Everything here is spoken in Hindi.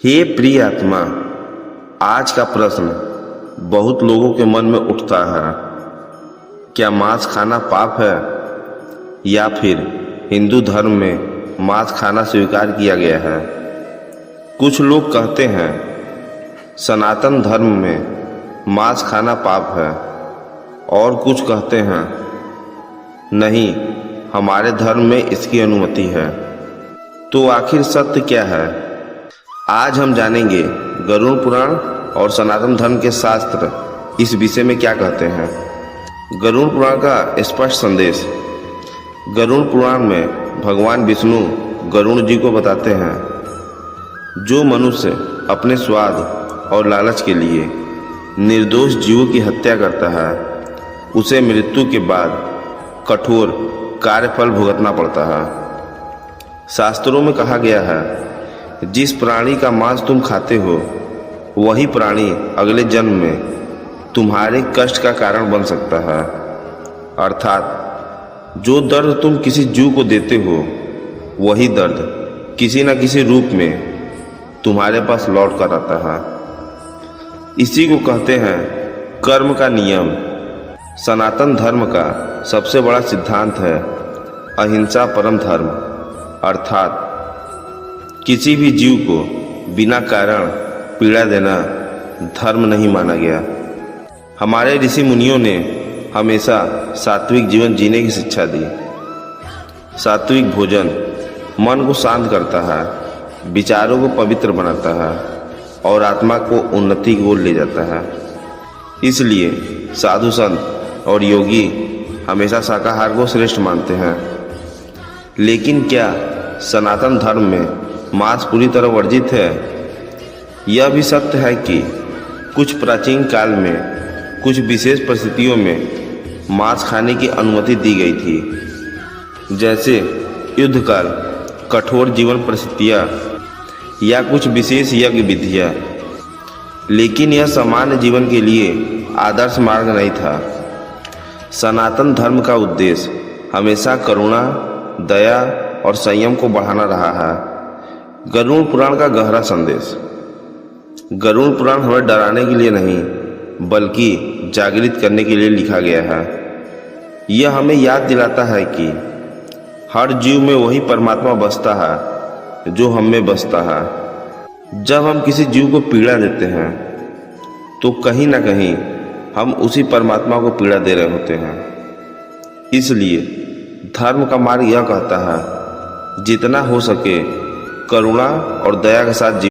हे प्रिय आत्मा, आज का प्रश्न बहुत लोगों के मन में उठता है। क्या मांस खाना पाप है? या फिर हिंदू धर्म में मांस खाना स्वीकार किया गया है? कुछ लोग कहते हैं सनातन धर्म में मांस खाना पाप है, और कुछ कहते हैं नहीं, हमारे धर्म में इसकी अनुमति है। तो आखिर सत्य क्या है? आज हम जानेंगे गरुड़ पुराण और सनातन धर्म के शास्त्र इस विषय में क्या कहते हैं। गरुड़ पुराण का स्पष्ट संदेश। गरुड़ पुराण में भगवान विष्णु गरुड़ जी को बताते हैं, जो मनुष्य अपने स्वाद और लालच के लिए निर्दोष जीवों की हत्या करता है, उसे मृत्यु के बाद कठोर कार्यफल भुगतना पड़ता है। शास्त्रों में कहा गया है, जिस प्राणी का मांस तुम खाते हो वही प्राणी अगले जन्म में तुम्हारे कष्ट का कारण बन सकता है। अर्थात जो दर्द तुम किसी जीव को देते हो वही दर्द किसी न किसी रूप में तुम्हारे पास लौट कर आता है। इसी को कहते हैं कर्म का नियम। सनातन धर्म का सबसे बड़ा सिद्धांत है अहिंसा परम धर्म, अर्थात किसी भी जीव को बिना कारण पीड़ा देना धर्म नहीं माना गया। हमारे ऋषि मुनियों ने हमेशा सात्विक जीवन जीने की शिक्षा दी। सात्विक भोजन मन को शांत करता है, विचारों को पवित्र बनाता है और आत्मा को उन्नति की ओर ले जाता है। इसलिए साधु संत और योगी हमेशा शाकाहार को श्रेष्ठ मानते हैं। लेकिन क्या सनातन धर्म में मांस पूरी तरह वर्जित है? यह भी सत्य है कि कुछ प्राचीन काल में कुछ विशेष परिस्थितियों में मांस खाने की अनुमति दी गई थी, जैसे युद्ध काल, कठोर जीवन परिस्थितियाँ या कुछ विशेष यज्ञ विधियाँ। लेकिन यह सामान्य जीवन के लिए आदर्श मार्ग नहीं था। सनातन धर्म का उद्देश्य हमेशा करुणा, दया और संयम को बढ़ाना रहा है। गरुड़ पुराण का गहरा संदेश। गरुड़ पुराण हमें डराने के लिए नहीं बल्कि जागृत करने के लिए लिखा गया है। यह हमें याद दिलाता है कि हर जीव में वही परमात्मा बसता है जो हम में बसता है। जब हम किसी जीव को पीड़ा देते हैं तो कहीं ना कहीं हम उसी परमात्मा को पीड़ा दे रहे होते हैं। इसलिए धर्म का मार्ग यह कहता है, जितना हो सके करुणा और दया के साथ